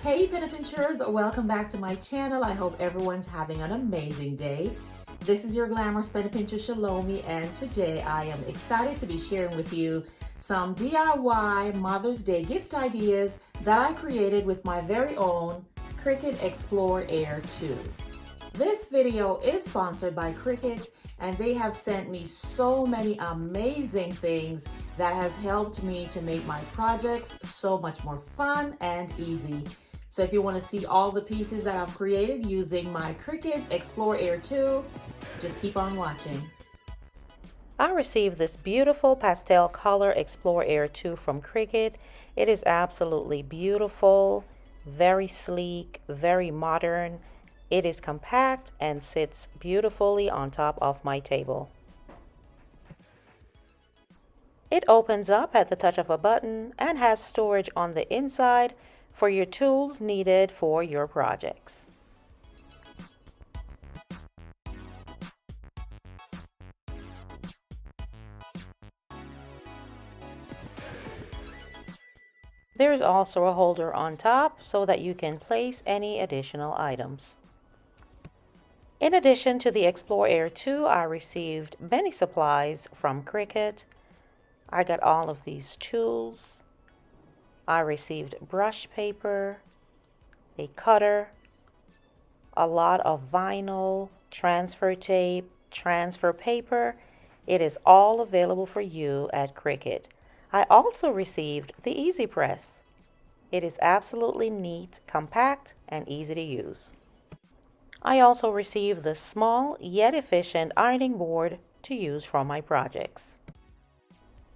Hey penny pinchers, welcome back to my channel. I hope everyone's having an amazing day. This is your Glamorous Penny Pincher Shalomie, and today I am excited to be sharing with you some DIY Mother's Day gift ideas that I created with my very own Cricut Explore Air 2. This video is sponsored by Cricut, and they have sent me so many amazing things that has helped me to make my projects so much more fun and easy. So if you want to see all the pieces that I've created using my Cricut Explore Air 2, just keep on watching. I received this beautiful pastel color Explore Air 2 from Cricut. It is absolutely beautiful, very sleek, very modern. It is compact and sits beautifully on top of my table. It opens up at the touch of a button and has storage on the inside for your tools needed for your projects. There is also a holder on top so that you can place any additional items. In addition to the Explore Air 2, I received many supplies from Cricut. I got all of these tools. I received brush paper, a cutter, a lot of vinyl, transfer tape, transfer paper. It is all available for you at Cricut. I also received the Easy Press. It is absolutely neat, compact, and easy to use. I also received the small yet efficient ironing board to use for my projects.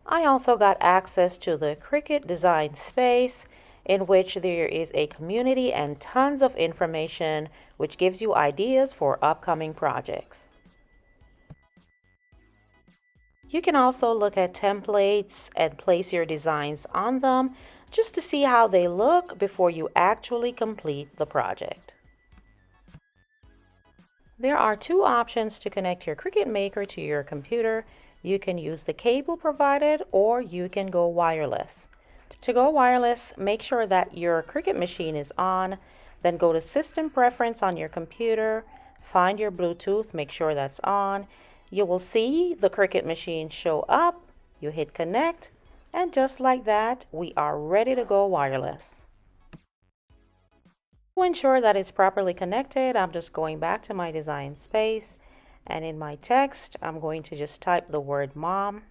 I also got access to the Cricut Design Space, in which there is a community and tons of information which gives you ideas for upcoming projects. You can also look at templates and place your designs on them just to see how they look before you actually complete the project. There are two options to connect your Cricut Maker to your computer. You can use the cable provided, or you can go wireless. To go wireless, make sure that your Cricut machine is on, then go to System Preference on your computer, find your Bluetooth, make sure that's on. You will see the Cricut machine show up, you hit connect, and just like that, we are ready to go wireless. To ensure that it's properly connected, I'm just going back to my design space, and in my text, I'm going to just type the word mom.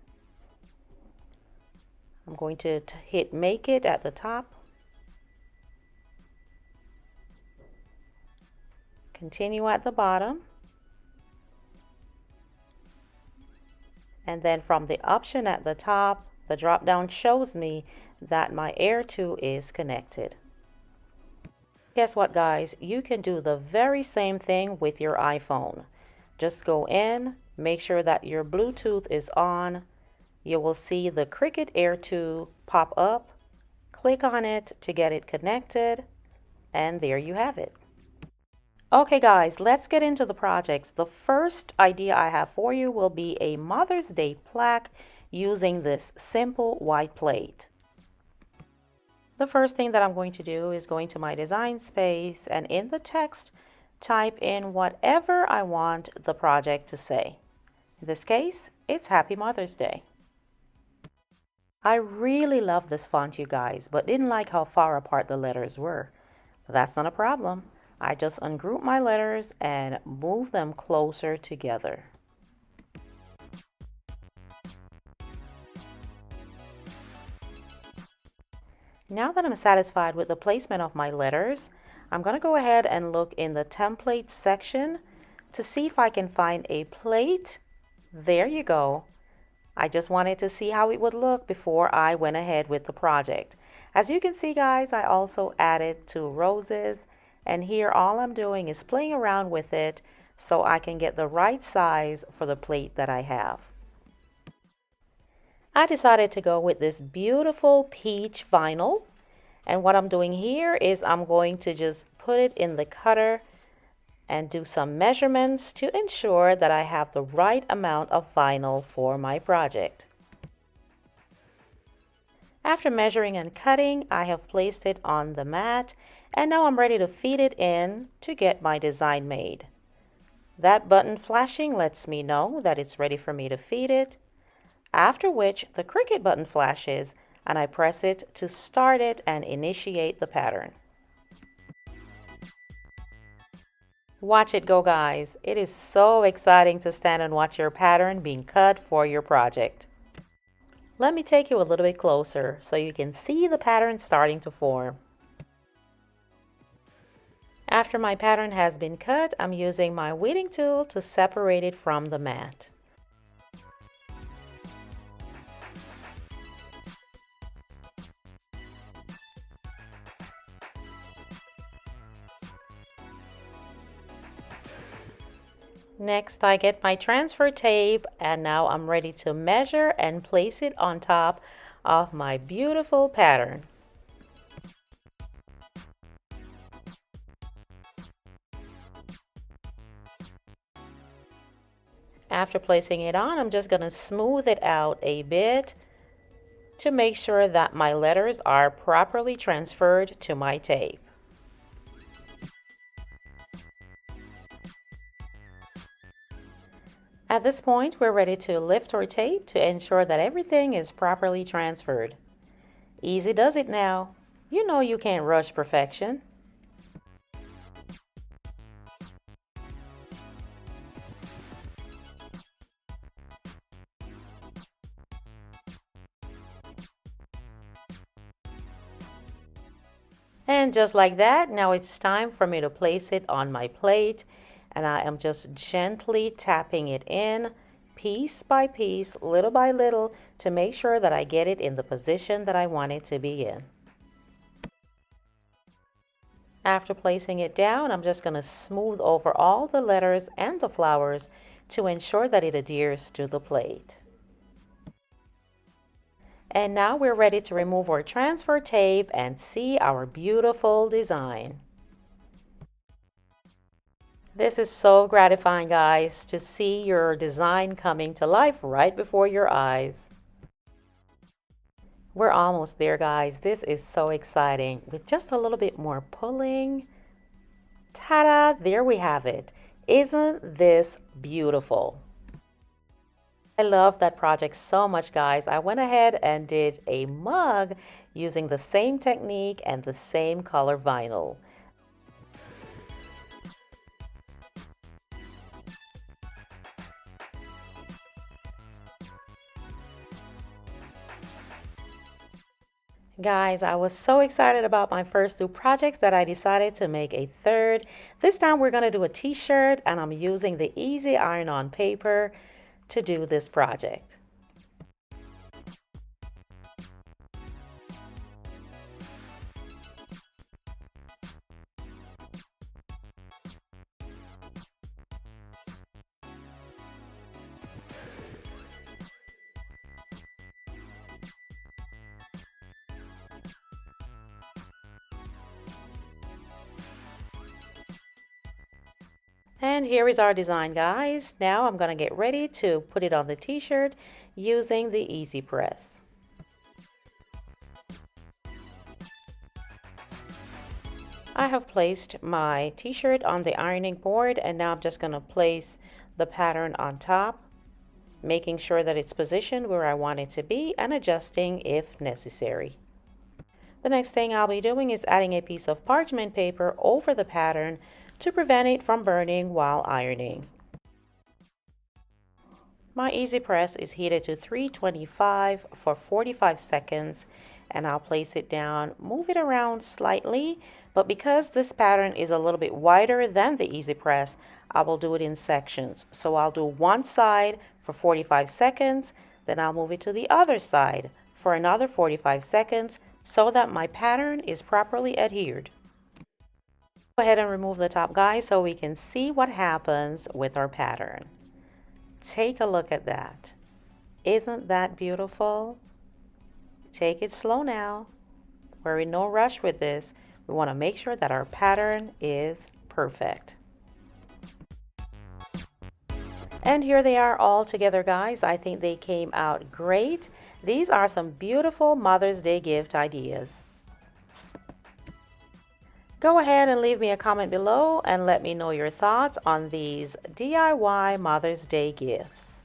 I'm going to hit make it at the top. Continue at the bottom. And then from the option at the top, the drop down shows me that my Air 2 is connected. Guess what, guys? You can do the very same thing with your iPhone. Just go in, make sure that your Bluetooth is on. You will see the Cricut Air 2 pop up. Click on it to get it connected, and there you have it. Okay guys, let's get into the projects. The first idea I have for you will be a Mother's Day plaque using this simple white plate. The first thing that I'm going to do is go into my design space, and in the text, type in whatever I want the project to say. In this case, it's Happy Mother's Day. I really love this font, you guys, but didn't like how far apart the letters were. But that's not a problem. I just ungroup my letters and move them closer together. Now that I'm satisfied with the placement of my letters, I'm going to go ahead and look in the template section to see if I can find a plate. There you go. I just wanted to see how it would look before I went ahead with the project. As you can see, guys, I also added 2 roses, and here all I'm doing is playing around with it so I can get the right size for the plate that I have. I decided to go with this beautiful peach vinyl, and what I'm doing here is I'm going to just put it in the cutter and do some measurements to ensure that I have the right amount of vinyl for my project. After measuring and cutting, I have placed it on the mat, and now I'm ready to feed it in to get my design made. That button flashing lets me know that it's ready for me to feed it, after which the Cricut button flashes and I press it to start it and initiate the pattern. Watch it go, guys. It is so exciting to stand and watch your pattern being cut for your project. Let me take you a little bit closer so you can see the pattern starting to form. After my pattern has been cut, I'm using my weeding tool to separate it from the mat. Next, I get my transfer tape, and now I'm ready to measure and place it on top of my beautiful pattern. After placing it on, I'm just going to smooth it out a bit to make sure that my letters are properly transferred to my tape. At this point, we're ready to lift our tape to ensure that everything is properly transferred. Easy does it now. You know you can't rush perfection. And just like that, now it's time for me to place it on my plate, and I am just gently tapping it in piece by piece, little by little, to make sure that I get it in the position that I want it to be in. After placing it down, I'm just going to smooth over all the letters and the flowers to ensure that it adheres to the plate. And now we're ready to remove our transfer tape and see our beautiful design. This is so gratifying, guys, to see your design coming to life right before your eyes. We're almost there, guys. This is so exciting. With just a little bit more pulling, ta-da, there we have it. Isn't this beautiful? I love that project so much, guys. I went ahead and did a mug using the same technique and the same color vinyl. Guys, I was so excited about my first two projects that I decided to make a third. This time we're going to do a t-shirt, and I'm using the easy iron-on paper to do this project. And here is our design, guys. Now I'm going to get ready to put it on the t-shirt using the Easy Press. I have placed my t-shirt on the ironing board, and now I'm just going to place the pattern on top, making sure that it's positioned where I want it to be and adjusting if necessary. The next thing I'll be doing is adding a piece of parchment paper over the pattern to prevent it from burning while ironing. My Easy Press is heated to 325 for 45 seconds, and I'll place it down, move it around slightly, but because this pattern is a little bit wider than the Easy Press, I will do it in sections. So I'll do one side for 45 seconds, then I'll move it to the other side for another 45 seconds so that my pattern is properly adhered. Go ahead and remove the top, guys, so we can see what happens with our pattern. Take a look at that. Isn't that beautiful? Take it slow now. We're in no rush with this. We want to make sure that our pattern is perfect. And here they are all together, guys. I think they came out great. These are some beautiful Mother's Day gift ideas. Go ahead and leave me a comment below and let me know your thoughts on these DIY Mother's Day gifts.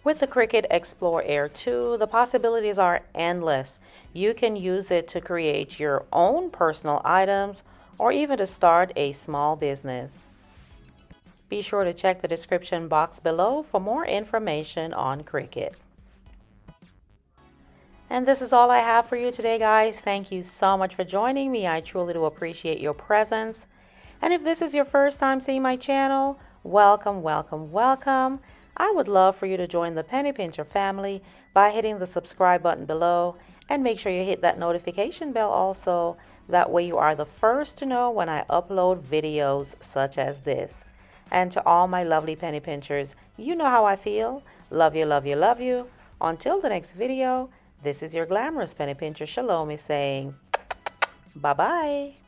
With the Cricut Explore Air 2, the possibilities are endless. You can use it to create your own personal items or even to start a small business. Be sure to check the description box below for more information on Cricut. And this is all I have for you today, guys. Thank you so much for joining me. I truly do appreciate your presence. And if this is your first time seeing my channel, welcome, welcome, welcome. I would love for you to join the Penny Pincher family by hitting the subscribe button below, and make sure you hit that notification bell also. That way you are the first to know when I upload videos such as this. And to all my lovely Penny Pinchers, you know how I feel. Love you, love you, love you. Until the next video, this is your Glamorous Penny Pincher, ChelomieC, saying bye-bye.